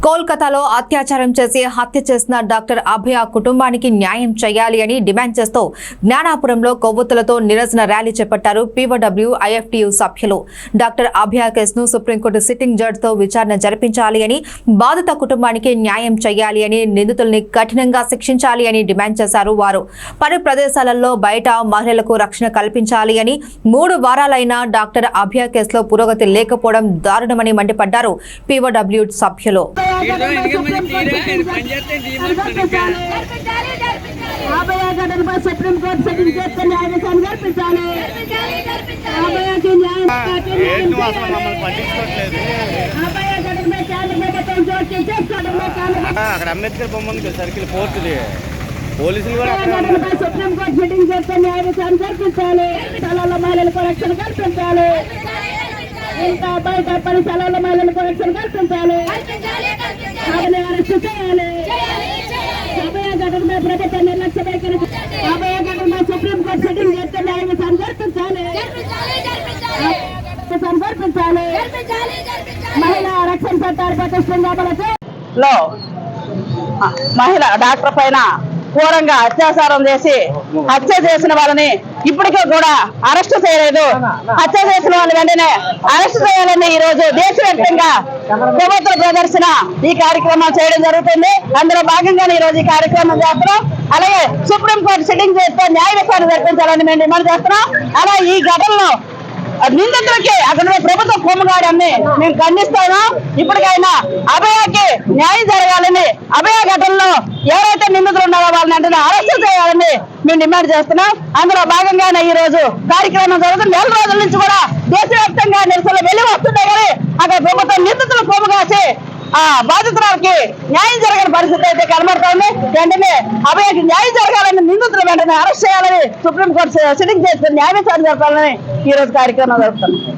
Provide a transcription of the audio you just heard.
కోల్కతాలో అత్యాచారం చేసి హత్య చేసిన డాక్టర్ అభయ కుటుంబానికి న్యాయం చేయాలి అని డిమాండ్ చేస్తూ జ్ఞానాపురంలో కొవ్వొత్తులతో నిరసన ర్యాలీ చేపట్టారు పీవడబ్ల్యూ ఐఎఫ్టీయూ సభ్యులు. డాక్టర్ అభయ కేసును సుప్రీంకోర్టు సిట్టింగ్ జడ్జితో విచారణ జరిపించాలి అని, బాధిత కుటుంబానికి న్యాయం చేయాలి అని, నిందితుల్ని కఠినంగా శిక్షించాలి అని డిమాండ్ చేశారు. వారు పలు ప్రదేశాలలో బయట మహిళలకు రక్షణ కల్పించాలి అని, 3 వారాలైనా డాక్టర్ అభయ కేసులో పురోగతి లేకపోవడం దారుణమని మండిపడ్డారు పీవడబ్ల్యూ సభ్యులు. అక్కడ అంబేద్కర్ బొమ్మ సర్కిల్ పోర్టుది పోలీసులు కూడా సుప్రీం కోర్టు మీటింగ్ చేస్తే న్యాయ విచారణ జరిపించాలి. స్థలాల్లో మహిళలకు రక్షణ కల్పించాలి. ఇంకా బయట పని స్థలాల్లో మహిళలకు రక్షణ కల్పించాలి. అరెస్టు చేయాలి. అభయ ఘటనపై ప్రభుత్వం నిర్లక్ష్య వైఖరి. అభయ ఘటనపై సుప్రీం కోర్టు సిట్టింగ్ చేస్తే న్యాయ విచారణ జరిపించాలి. మహిళా రక్షణ చట్టాలు పటిష్టంగా లో మహిళ డాక్టర్ పైన ఘోరంగా అత్యాచారం చేసి హత్య చేసిన వాళ్ళని ఇప్పటికే కూడా అరెస్టు చేయలేదు. హత్య చేసిన వాళ్ళని వెంటనే అరెస్టు చేయాలని ఈ రోజు దేశవ్యాప్తంగా కొవ్వొత్తుల ప్రదర్శన ఈ కార్యక్రమం చేయడం జరుగుతుంది. అందులో భాగంగానే ఈ రోజు ఈ కార్యక్రమం చేస్తున్నాం. అలాగే సుప్రీంకోర్టు సిట్టింగ్ చేస్తే న్యాయ విచారణ జరిపించాలని మేము డిమాండ్ చేస్తున్నాం. అలా ఈ ఘటనలో నిందితులకి అక్కడ ప్రభుత్వ కొమ్ముగాడని మేము ఖండిస్తాము. ఇప్పటికైనా అభయకి న్యాయం జరగాలని, అభయ ఘటనలో ఎవరైతే నిందితులు ఉన్నారో వాళ్ళని అంటే అరెస్టు చేయాలని మేము డిమాండ్ చేస్తున్నాం. అందులో భాగంగానే ఈ రోజు కార్యక్రమం జరుగుతుంది. 4 రోజుల నుంచి కూడా దేశవ్యాప్తంగా నిరసనలు వెళ్లి వస్తున్నాయి. కానీ అక్కడ ప్రభుత్వం నిందితులు కొమ్ముగాసి ఆ బాధితురాలకి న్యాయం జరగని పరిస్థితి అయితే కనబడుతోంది. వెంటనే అభయకి న్యాయం జరగాలని, నిందితులు వెంటనే అరెస్ట్ చేయాలని, సుప్రీంకోర్టు సిట్టింగ్ చేస్తే న్యాయ విచారణ జరపాలని ఈ రోజు కార్యక్రమం జరుగుతుంది.